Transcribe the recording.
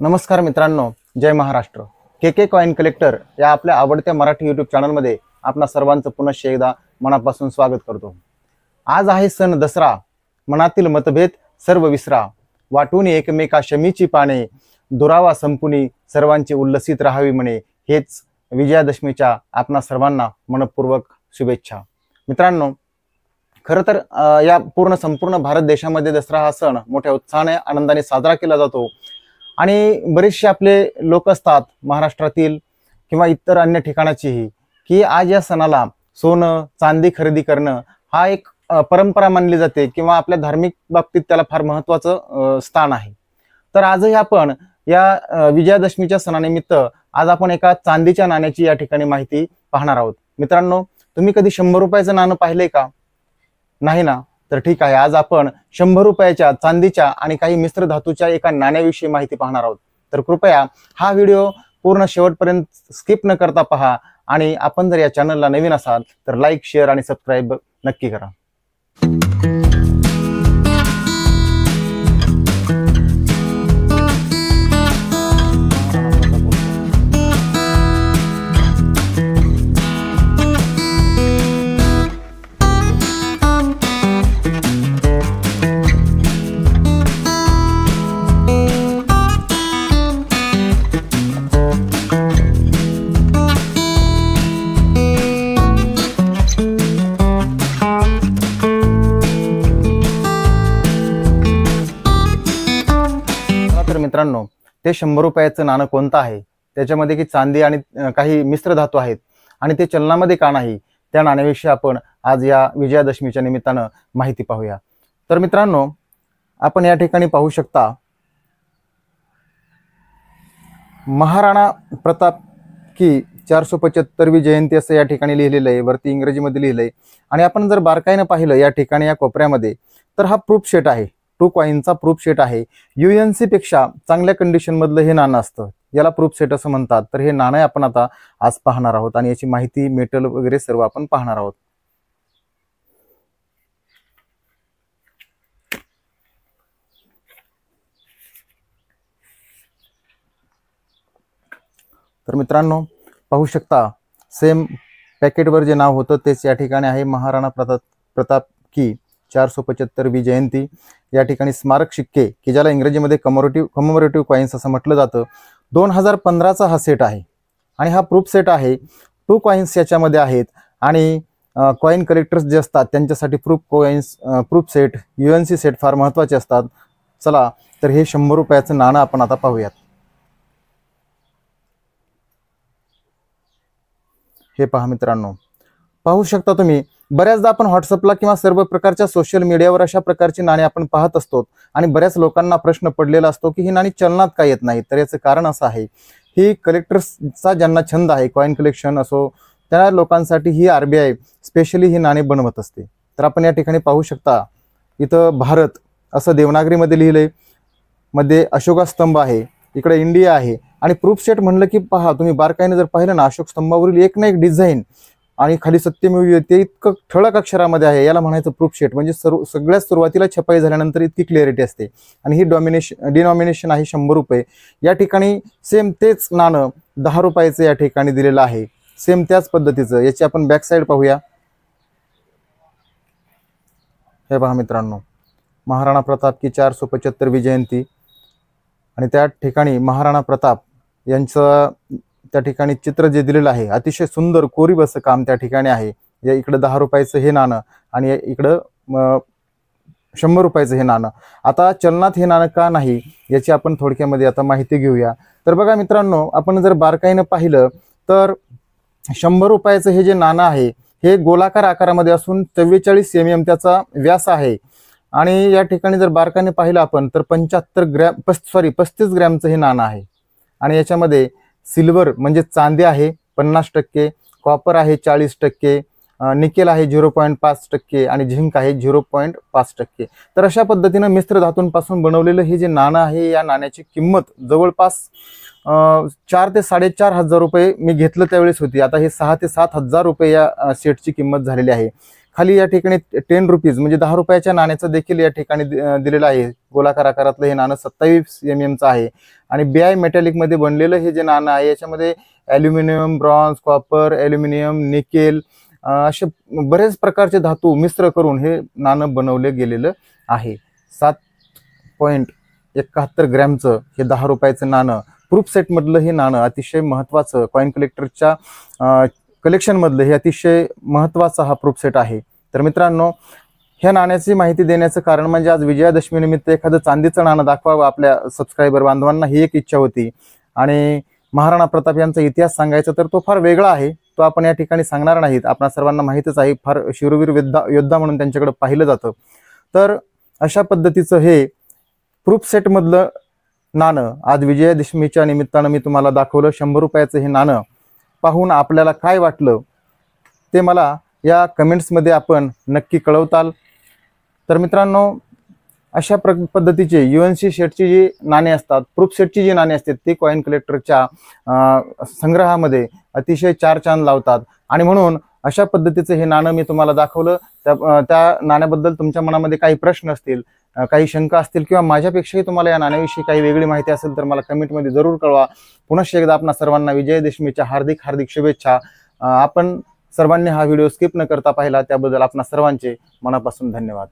नमस्कार मित्रांनो, जय महाराष्ट्र। के coin collector या आपल्या आवडत्या मराठी यूट्यूब चॅनलमध्ये आपणा सर्वांचं पुनश्च एकदा मनापासून स्वागत करतो। आज आहे सण दसरा, मनातील मतभेद सर्व विसरा, वाटून एकमेका शमीची पाने, दुरावा संपुनी सर्वांची उल्लसित राहावी म्हणे। हेच विजयादशमीच्या आपणा सर्वांना मनपूर्वक शुभेच्छा। मित्रांनो, खरं तर या संपूर्ण भारत देशामध्ये दसरा हा सण मोठ्या उत्साहाने आनंदाने साजरा केला जातो आणि बरेचसे आपले लोक असतात महाराष्ट्रातील किंवा इतर अन्य ठिकाणाचीही की आज या सणाला सोनं चांदी खरेदी करणं हा एक परंपरा मानली जाते किंवा आपल्या धार्मिक बाबतीत त्याला फार महत्त्वाचं स्थान आहे। तर आजही आपण या विजयादशमीच्या सणानिमित्त आज आपण एका चांदीच्या नाण्याची या ठिकाणी माहिती पाहणार आहोत। मित्रांनो, तुम्ही कधी 100 रुपयाचं नाणं पाहिलंय का? नाही ना? तर ठीक आहे, आज आपण 100 रुपयाच्या चांदीच्या आणि काही मिश्र धातूच्या एका नाण्याविषयी माहिती पाहणार आहोत। तर कृपया हा व्हिडिओ पूर्ण शेवटपर्यंत स्किप न करता पहा आणि आपण जर या चॅनलला नवीन असाल तर लाईक, शेअर आणि सबस्क्राईब नक्की करा। मित्रांनो, ते 100 रुपयाचं नाणं कोणतं आहे, त्याच्यामध्ये की चांदी आणि काही मिश्र धातू आहेत आणि ते चलनामध्ये का नाही, त्या नाण्याविषयी आपण आज या विजयादशमीच्या निमित्तानं माहिती पाहूया। तर मित्रांनो, आपण या ठिकाणी पाहू शकता महाराणा प्रताप की 475वी जयंती असं या ठिकाणी लिहिलेलं आहे, वरती इंग्रजीमध्ये लिहिलंय। आणि आपण जर बारकाईने पाहिलं या ठिकाणी या कोपऱ्यामध्ये तर हा प्रूफ शेट आहे, 2 कॉइनचा प्रूफ शेट आहे। UNC पेक्षा चांगल्या कंडिशन मधलं हे नाणं असतं, याला प्रूफ सेट असं म्हणतात। तर हे नाणं आपण आता आज पाहणार आहोत आणि याची माहिती, मेटल वगैरे सर्व आपण पाहणार आहोत। तर मित्रांनो, पाहू शकता सेम पॅकेटवर जे नाव होतं तेच या ठिकाणी आहे, महाराणा प्रताप की 475वी जयंती। या ठिकाणी स्मारक शिक्के की ज्याला इंग्रजीमध्ये कमोरेटिव्ह कॉइन्स असं म्हटलं जातं, 2015चा हा सेट आहे आणि हा प्रूफ सेट आहे। 2 कॉइन्स याच्यामध्ये आहेत आणि कॉइन कलेक्टर्स जे असतात त्यांच्यासाठी प्रूफ सेट, UNC सेट फार महत्त्वाचे असतात। चला तर हे 100 रुपयाचं नाणं आपण आता पाहूयात। हे पहा मित्रांनो, पाहू शकता तुम्ही, बऱ्याचदा आपण व्हॉट्सअपला किंवा सर्व प्रकारच्या सोशल मीडियावर अशा प्रकारची नाणी आपण पाहत असतो आणि बऱ्याच लोकांना प्रश्न पडलेला असतो की ही नाणी चलनात का येत नाहीत। तर याचं कारण असं आहे, ही कलेक्टर्सचा ज्यांना छंद आहे, कॉइन कलेक्शन असो, त्या लोकांसाठी ही RBI स्पेशली ही नाणी बनवत असते। तर आपण या ठिकाणी पाहू शकता, इथं भारत असं देवनागरीमध्ये लिहिलंय, मध्ये अशोका स्तंभ आहे, इकडे इंडिया आहे आणि प्रूफ सेट म्हणलं की पहा तुम्ही बारकाईने जर पाहिलं ना, अशोक स्तंभावरील एक ना एक डिझाईन आणि खाली सत्यमेव ते इतकं ठळक अक्षरामध्ये आहे, याला म्हणायचं प्रूफ शेट। म्हणजे सगळ्यात सुरुवातीला छपाई झाल्यानंतर इतकी क्लिअरिटी असते आणि ही डिनॉमिनेशन आहे 100 रुपये। या ठिकाणी सेम तेच नाणं 10 रुपयाचं या ठिकाणी दिलेलं आहे, सेम त्याच पद्धतीचं। याची आपण बॅक साईड पाहूया। हे पहा मित्रांनो, महाराणा प्रताप की 475वी जयंती आणि त्या ठिकाणी महाराणा प्रताप यांचं त्या ठिकाणी चित्र जे दिलेलं आहे, अतिशय सुंदर कोरीव असं काम त्या ठिकाणी आहे। या इकडं 10 रुपयाचं हे नाणं आणि इकडं 100 रुपयाचं हे नाणं। आता चलनात हे नाणं का नाही याची आपण थोडक्यामध्ये आता माहिती घेऊया। तर बघा मित्रांनो, आपण जर बारकाईनं पाहिलं तर 100 रुपयाचं हे जे नाणं आहे हे गोलाकार आकारामध्ये असून 44 mm त्याचा व्यास आहे आणि या ठिकाणी जर बारकाईने पाहिलं आपण तर 35 ग्रॅमचं हे नाणं आहे आणि याच्यामध्ये सिल्वर म्हणजे चांदी आहे 50%, कॉपर आहे 40%, निकेल आहे 0.5% आणि झिंक आहे 0.5%। तर अशा पद्धतीनं मिश्र धातूंपासून बनवलेलं हे जे नाणं आहे, या नाण्याची किंमत जवळपास 4 ते 4.5 हजार रुपये मी घेतलं त्यावेळेस होती। आता हे 6 ते 7 हजार रुपये या सेटची किंमत झालेली आहे। खाली या ठिकाणी 10 रुपीज म्हणजे 10 रुपयाच्या नाण्याचं देखील या ठिकाणी दिलेलं आहे. गोलाकार आकारातलं हे नाणं 27 mm आहे आणि BI मेटॅलिक मध्ये बनलेलं हे जे नाणं आहे याच्यामध्ये aluminium, bronze, copper, aluminium, nickel असे बरेच प्रकारचे धातू मिश्र करून हे नाणं बनवले गेलेलं आहे. 7.71 ग्रॅमचं हे 10 रुपयाचं नाणं प्रूफ सेटमधलं हे नाणं अतिशय महत्त्वाचं, कॉइन कलेक्टरच्या कलेक्शनमधलं हे अतिशय महत्त्वाचा हा प्रूफ सेट आहे. तर मित्रांनो, ह्या नाण्याची माहिती देण्याचं कारण म्हणजे आज विजयादशमीनिमित्त एखादं चांदीचं नाणं दाखवावं आपल्या सबस्क्रायबर बांधवांना, ही एक इच्छा होती. आणि महाराणा प्रताप यांचा इतिहास सांगायचा तर तो फार वेगळा आहे, तो आपण या ठिकाणी सांगणार नाहीत. आपणा सर्वांना माहीतच आहे, फार शूरवीर योद्धा म्हणून त्यांच्याकडे पाहिलं जातं. तर अशा पद्धतीचं हे प्रूफ सेटमधलं नाणं आज विजयादशमीच्या निमित्तानं मी तुम्हाला दाखवलं. 100 रुपयाचं हे नाणं पाहून आपल्याला काय वाटलं ते मला या कमेंट्समध्ये आपण नक्की कळवताल. तर मित्रांनो, अशा पद्धतीचे UNC सेटची जी नाणी असतात, प्रूफ सेटची जी नाणी असतात ती कॉइन कलेक्टरच्या संग्रहामध्ये अतिशय चार चांद लावतात. आणि म्हणून अशा पद्धतीचं हे नाणं मी तुम्हाला दाखवलं. त्या नाण्याबद्दल तुमच्या मनामध्ये काही प्रश्न असतील, काही शंका असतील किंवा माझ्यापेक्षाही तुम्हाला या नाण्याविषयी काही वेगळी माहिती असेल तर मला कमेंटमध्ये जरूर कळवा. पुनश्च एकदा आपणा सर्वांना विजयादशमीच्या हार्दिक हार्दिक शुभेच्छा. आपण सर्वांनी हा व्हिडिओ स्किप न करता पाहिला त्याबद्दल आपणा सर्वांचे मनापासून धन्यवाद.